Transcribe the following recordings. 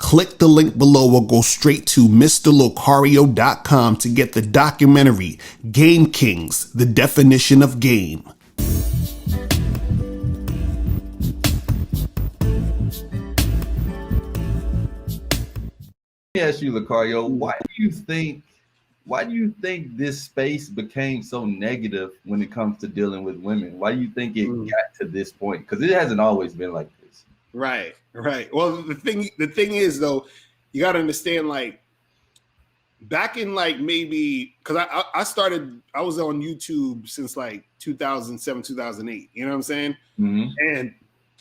Click the link below or go straight to mr.locario.com to get the documentary Game Kings, The Definition of Game. Let me ask you, Locario, why do you think this space became so negative when it comes to dealing with women? Why do you think it got to this point? Because it hasn't always been like this. Right. Well, the thing is though, you got to understand, like back in like maybe because I was on YouTube since like 2007, 2008. You know what I'm saying? Mm-hmm. And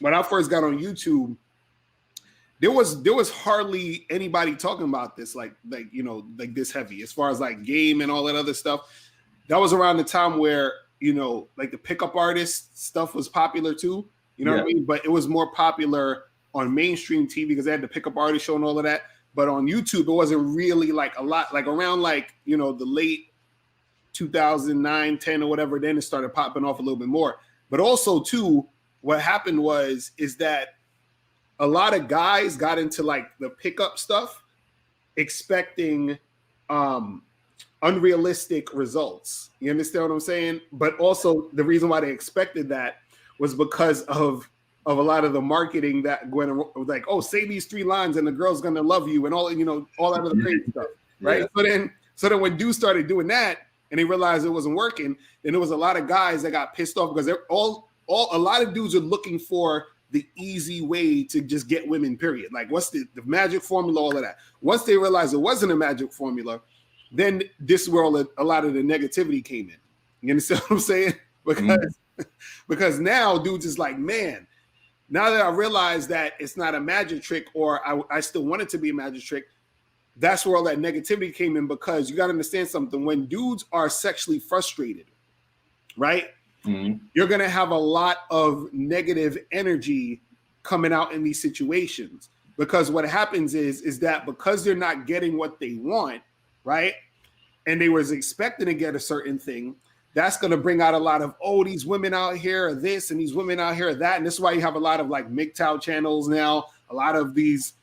when I first got on YouTube, there was hardly anybody talking about this like this heavy as far as like game and all that other stuff. That was around the time where like the pickup artist stuff was popular too. You know what I mean? But it was more popular on mainstream TV because they had the pickup artist show and all of that. But on YouTube, it wasn't really like a lot. Like around like the late 2009, 10 or whatever. Then it started popping off a little bit more. But also too, what happened is that a lot of guys got into like the pickup stuff, expecting unrealistic results. You understand what I'm saying? But also the reason why they expected that was because of a lot of the marketing that went like, oh, say these 3 lines and the girl's gonna love you and all all that other crazy stuff, right? Yeah. So then when dudes started doing that and they realized it wasn't working, then there was a lot of guys that got pissed off because they're a lot of dudes are looking for the easy way to just get women, period. Like what's the magic formula, all of that. Once they realized it wasn't a magic formula, then this world, a lot of the negativity came in. You understand what I'm saying? Because now dudes is like, man, now that I realize that it's not a magic trick, or I still want it to be a magic trick, that's where all that negativity came in. Because you got to understand something. When dudes are sexually frustrated, right? You're going to have a lot of negative energy coming out in these situations, because what happens is that because they're not getting what they want, right? And they was expecting to get a certain thing, that's going to bring out a lot of, oh, these women out here are this and these women out here are that. And this is why you have a lot of like MGTOW channels now, a lot of these,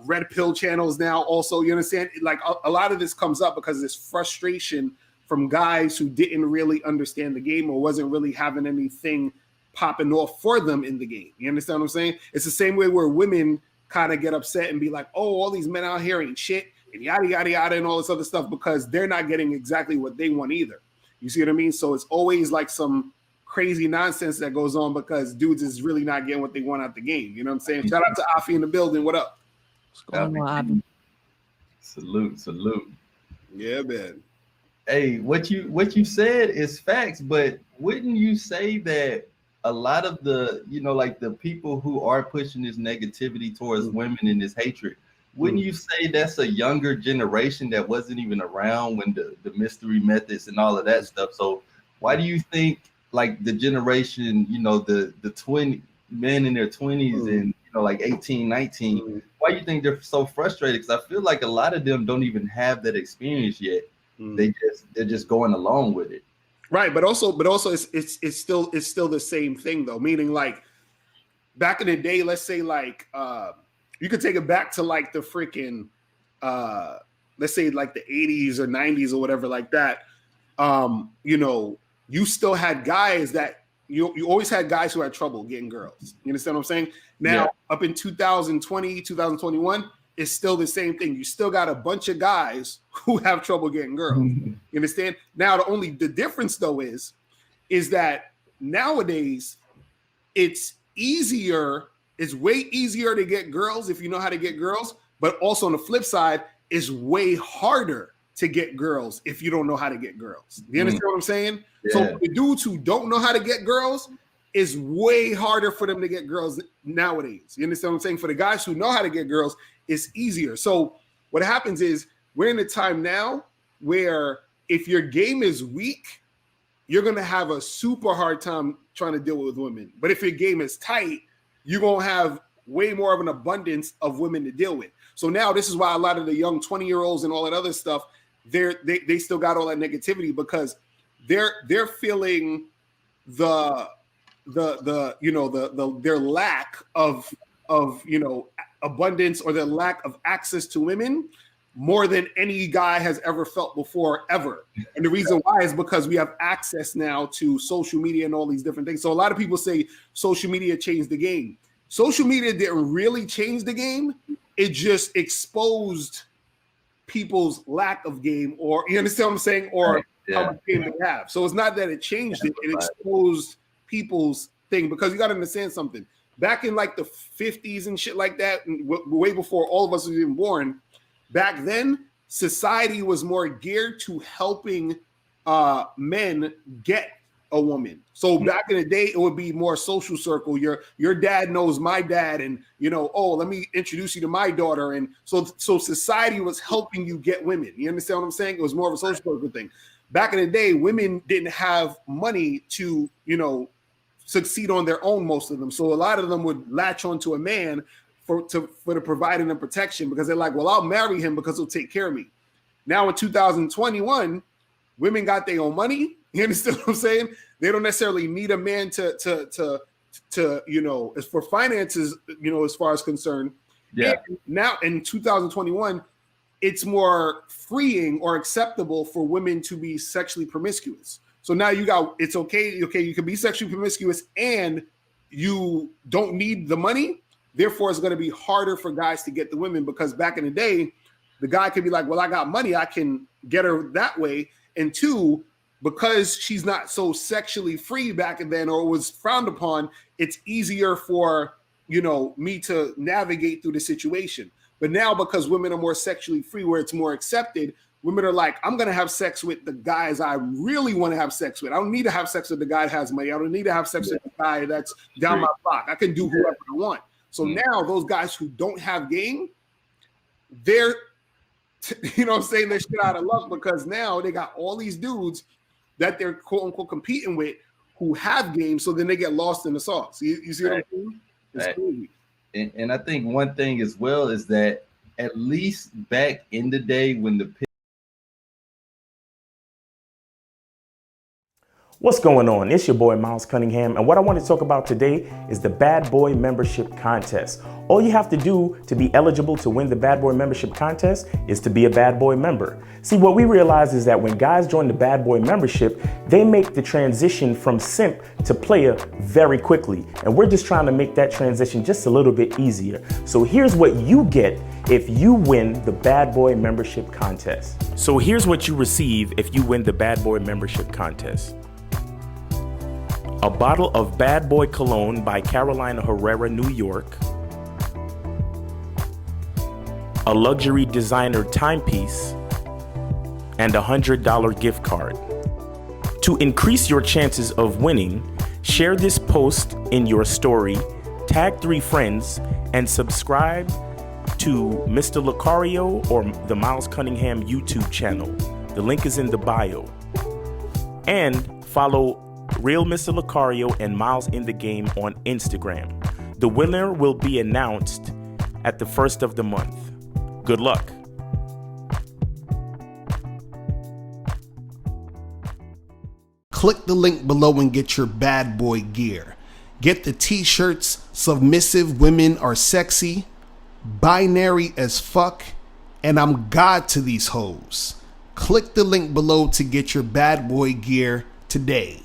red pill channels now also, you understand? Like a lot of this comes up because of this frustration from guys who didn't really understand the game or wasn't really having anything popping off for them in the game. You understand what I'm saying? It's the same way where women kind of get upset and be like, oh, all these men out here ain't shit and yada, yada, yada, and all this other stuff because they're not getting exactly what they want either. You see what I mean? So it's always like some crazy nonsense that goes on because dudes is really not getting what they want out the game. You know what I'm saying? Shout out to Afi in the building. What up? What's going on, Afi? Salute. Yeah, man. Hey, what you said is facts, but wouldn't you say that a lot of the, like the people who are pushing this negativity towards women and this hatred, wouldn't you say that's a younger generation that wasn't even around when the mystery methods and all of that stuff? So why do you think like the generation, the 20 men in their 20s and like 18, 19, why do you think they're so frustrated? Because I feel like a lot of them don't even have that experience yet. They're just going along with it, right? But also it's still the same thing though. Meaning like back in the day, let's say like you could take it back to like the freaking let's say like the 80s or 90s or whatever like that. You still had guys that you always had guys who had trouble getting girls. You understand what I'm saying? Now up in 2020, 2021. It's still the same thing. You still got a bunch of guys who have trouble getting girls. You understand? Now, the difference though is that nowadays it's way easier to get girls if you know how to get girls, but also on the flip side, it's way harder to get girls if you don't know how to get girls. You understand what I'm saying? Yeah. So the dudes who don't know how to get girls, it's way harder for them to get girls nowadays. You understand what I'm saying? For the guys who know how to get girls, it's easier. So what happens is we're in a time now where if your game is weak, you're going to have a super hard time trying to deal with women. But if your game is tight, you're going to have way more of an abundance of women to deal with. So now this is why a lot of the young 20-year-olds and all that other stuff, they still got all that negativity because they're feeling their lack of abundance or the lack of access to women more than any guy has ever felt before, ever. And the reason why is because we have access now to social media and all these different things. So a lot of people say social media changed the game. Social media didn't really change the game. It just exposed people's lack of game, or you understand what I'm saying, or how much game they have. So it's not that it changed it, it exposed people's thing, because you got to understand something. Back in like the 50s and shit like that, way before all of us were even born, back then, society was more geared to helping men get a woman. So back in the day, it would be more social circle. Your dad knows my dad, and oh, let me introduce you to my daughter. And so society was helping you get women. You understand what I'm saying? It was more of a social circle thing. Back in the day, women didn't have money to, succeed on their own, most of them. So a lot of them would latch onto a man for the providing them protection, because they're like, well, I'll marry him because he'll take care of me. Now in 2021, women got their own money. You understand what I'm saying? They don't necessarily need a man to as for finances, as far as concerned. Yeah. And now in 2021, it's more freeing or acceptable for women to be sexually promiscuous. So now it's okay, you can be sexually promiscuous and you don't need the money. Therefore, it's going to be harder for guys to get the women, because back in the day, the guy could be like, well, I got money, I can get her that way. And two, because she's not so sexually free back then, or was frowned upon, it's easier for, me to navigate through the situation. But now, because women are more sexually free, where it's more accepted, women are like, I'm going to have sex with the guys I really want to have sex with. I don't need to have sex with the guy that has money. I don't need to have sex with the guy that's down my block. I can do whoever I want. So now those guys who don't have game, they're, they're shit out of luck, because now they got all these dudes that they're quote unquote competing with who have game. So then they get lost in the sauce. You see what I'm saying? It's crazy. And I think one thing as well is that at least back in the day when the What's going on? It's your boy Miles Cunningham, and what I want to talk about today is the Bad Boy Membership Contest. All you have to do to be eligible to win the Bad Boy Membership Contest is to be a Bad Boy member. See, what we realize is that when guys join the Bad Boy membership, they make the transition from simp to player very quickly, and we're just trying to make that transition just a little bit easier. So here's what you get if you win the Bad Boy Membership Contest. So here's what you receive if you win the Bad Boy Membership Contest. A bottle of Bad Boy Cologne by Carolina Herrera, New York. A luxury designer timepiece. And a $100 gift card. To increase your chances of winning, share this post in your story, tag 3 friends, and subscribe to Mr. Locario or the Miles Cunningham YouTube channel. The link is in the bio. And follow Real Mr. Locario and Miles in the Game on Instagram. The winner will be announced at the first of the month. Good luck. Click the link below and get your bad boy gear. Get the t-shirts, Submissive Women Are Sexy, Binary as Fuck, and I'm God to These Hoes. Click the link below to get your bad boy gear today.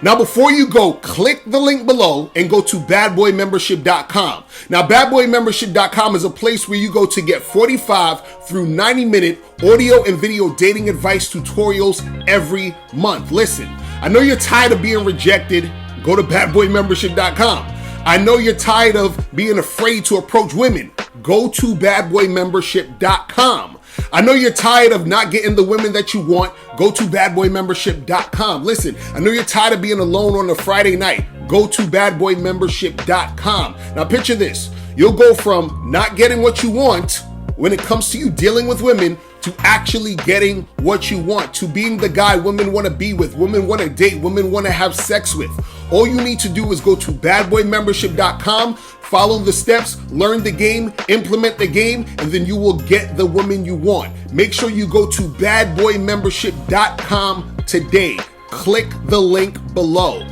Now, before you go, click the link below and go to badboymembership.com. Now, badboymembership.com is a place where you go to get 45 through 90-minute audio and video dating advice tutorials every month. Listen, I know you're tired of being rejected. Go to badboymembership.com. I know you're tired of being afraid to approach women. Go to badboymembership.com. I know you're tired of not getting the women that you want. Go to badboymembership.com. Listen, I know you're tired of being alone on a Friday night. Go to badboymembership.com. Now picture this. You'll go from not getting what you want when it comes to you dealing with women to actually getting what you want, to being the guy women want to be with, women want to date, women want to have sex with. All you need to do is go to badboymembership.com, follow the steps, learn the game, implement the game, and then you will get the woman you want. Make sure you go to badboymembership.com today. Click the link below.